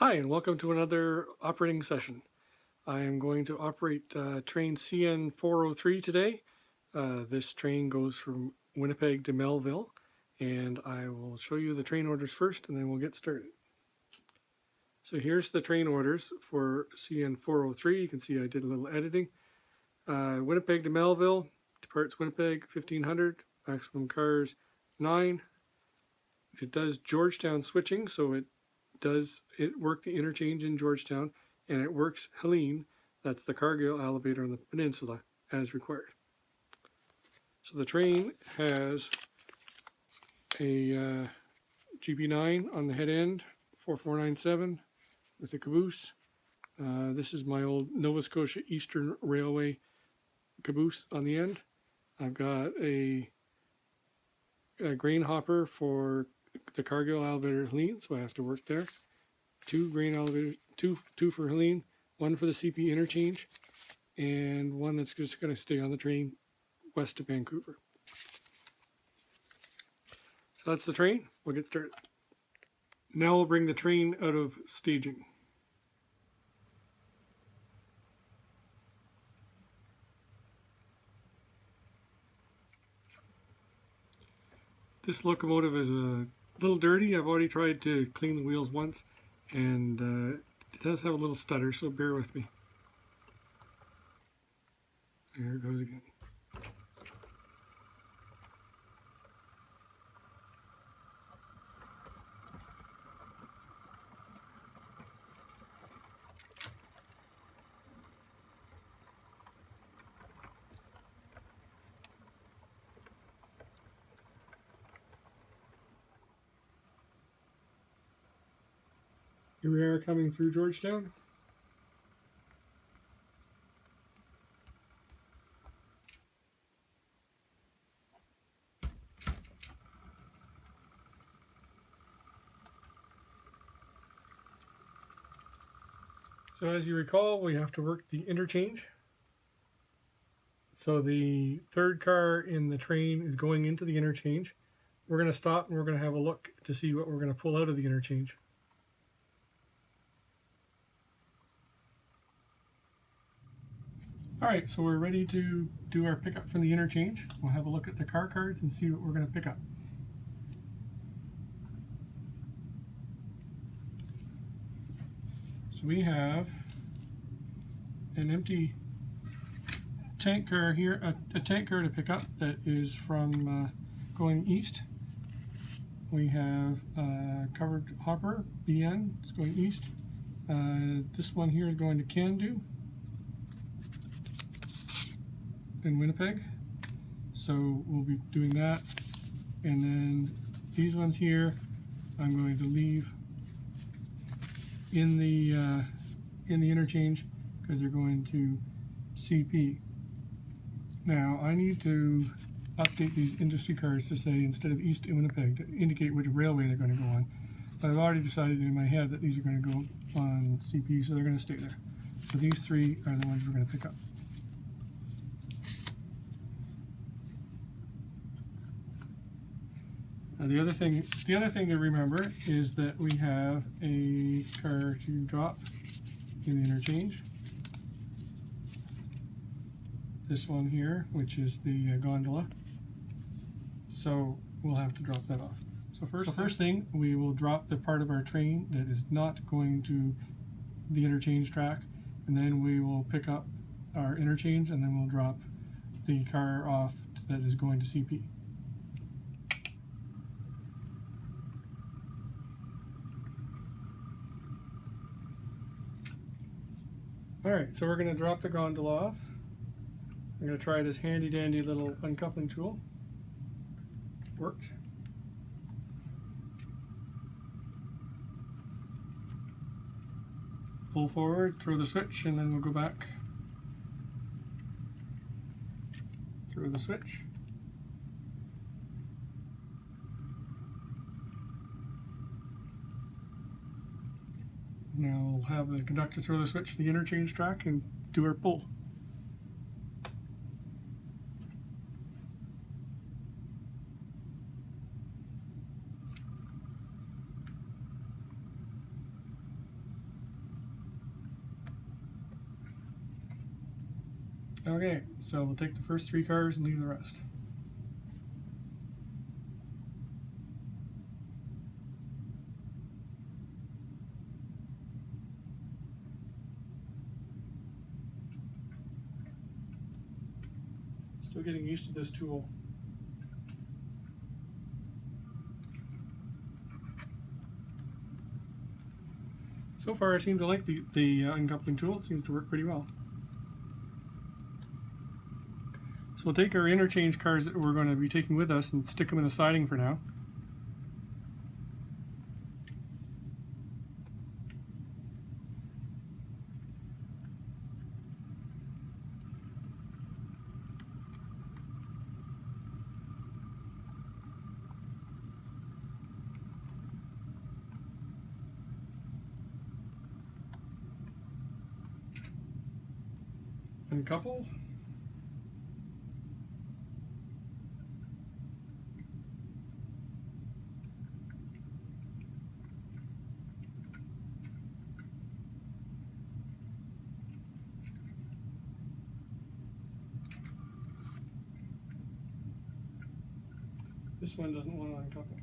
Hi, and welcome to another operating session. I am going to operate train CN 403 today. This train goes from Winnipeg to Melville, and I will show you the train orders first, and then we'll get started. So here's the train orders for CN 403. You can see I did a little editing. Winnipeg to Melville, departs Winnipeg 1500, maximum cars 9. It does Georgetown switching, so it work the interchange in Georgetown, and it works Helene, that's the Cargill elevator on the peninsula, as required. So the train has a GB9 on the head end, 4497, with a caboose. This is my old Nova Scotia Eastern Railway caboose on the end. I've got a grain hopper for the Cargill elevator Helene, so I have to work there. 2 grain elevators, two for Helene, 1 for the CP interchange, and 1 that's just going to stay on the train west of Vancouver. So that's the train. We'll get started. Now we'll bring the train out of staging. This locomotive is a little dirty. I've already tried to clean the wheels once, and it does have a little stutter, so bear with me. There it goes again. Here we are coming through Georgetown. So as you recall, we have to work the interchange. So the third car in the train is going into the interchange. We're going to stop and we're going to have a look to see what we're going to pull out of the interchange. Alright, so we're ready to do our pickup from the interchange. We'll have a look at the car cards and see what we're going to pick up. So we have an empty tank car here, a tank car to pick up that is from going east. We have a covered hopper, BN, it's going east. This one here is going to Can-Do in Winnipeg, so we'll be doing that. And then these ones here I'm going to leave in the interchange because they're going to CP. Now I need to update these industry cards to say instead of east in Winnipeg to indicate which railway they're going to go on, but I've already decided in my head that these are going to go on CP, so they're going to stay there. So these 3 are the ones we're going to pick up. The other thing to remember is that we have a car to drop in the interchange. This one here, which is the gondola. So we'll have to drop that off. So first thing, we will drop the part of our train that is not going to the interchange track, and then we will pick up our interchange, and then we'll drop the car off that is going to CP. Alright, so we're going to drop the gondola off. I'm going to try this handy dandy little uncoupling tool. Worked. Pull forward, throw the switch, and then we'll go back. Throw the switch. Now we'll have the conductor throw the switch to the interchange track and do our pull. Okay, so we'll take the first 3 cars and leave the rest. Still getting used to this tool. So far I seem to like the uncoupling tool. It seems to work pretty well. So we'll take our interchange cars that we're going to be taking with us and stick them in the siding for now. Uncouple. This one doesn't want to uncouple.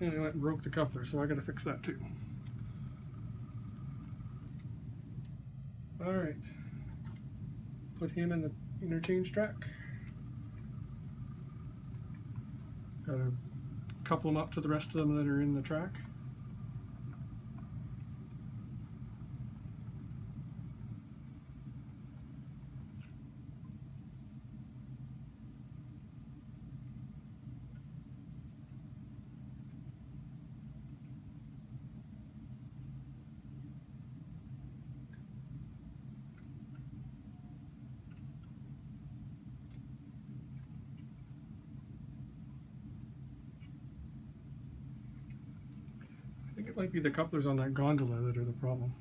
And I went and broke the coupler, so I got to fix that too. Alright, put him in the interchange track. Got to couple them up to the rest of them that are in the track. I think it might be the couplers on that gondola that are the problem.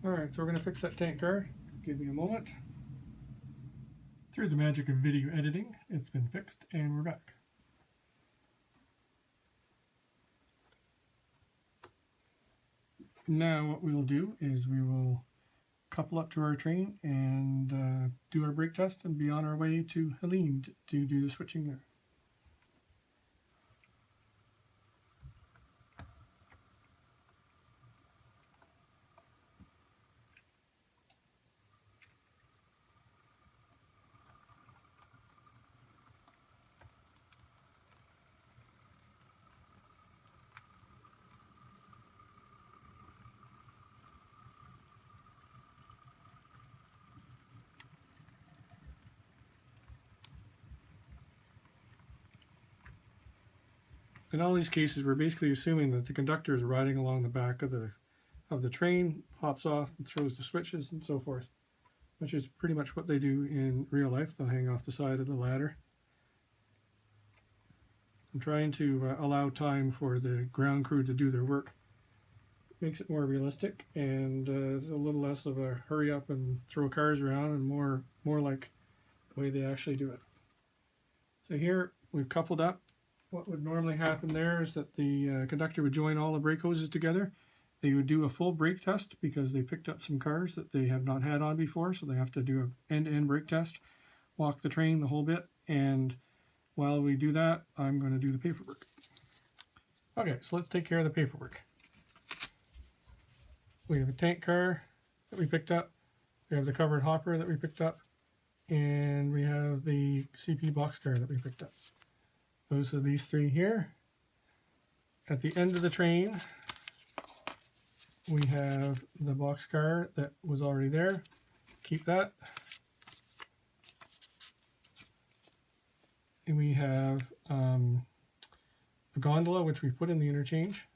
Alright, so we're going to fix that tank car. Give me a moment. Through the magic of video editing, it's been fixed and we're back. Now what we will do is we will couple up to our train and do our brake test and be on our way to Helene to do the switching there. In all these cases, we're basically assuming that the conductor is riding along the back of the train, hops off and throws the switches and so forth, which is pretty much what they do in real life. They'll hang off the side of the ladder. I'm trying to allow time for the ground crew to do their work. Makes it more realistic and it's a little less of a hurry up and throw cars around and more like the way they actually do it. So here we've coupled up. What would normally happen there is that the conductor would join all the brake hoses together. They would do a full brake test because they picked up some cars that they have not had on before, so they have to do an end-to-end brake test, walk the train the whole bit, and while we do that, I'm going to do the paperwork. Okay, so let's take care of the paperwork. We have a tank car that we picked up, we have the covered hopper that we picked up, and we have the CP boxcar that we picked up. Those are these 3 here. At the end of the train, we have the boxcar that was already there. Keep that. And we have a gondola, which we put in the interchange.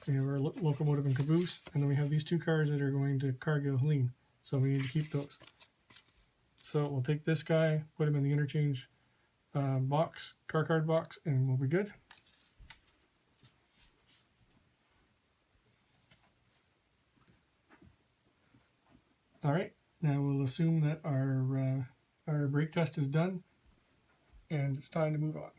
We have our locomotive and caboose, and then we have these 2 cars that are going to Cargill, Helene. So we need to keep those. So we'll take this guy, put him in the interchange box, car card box, and we'll be good. All right, Now we'll assume that our brake test is done and it's time to move on.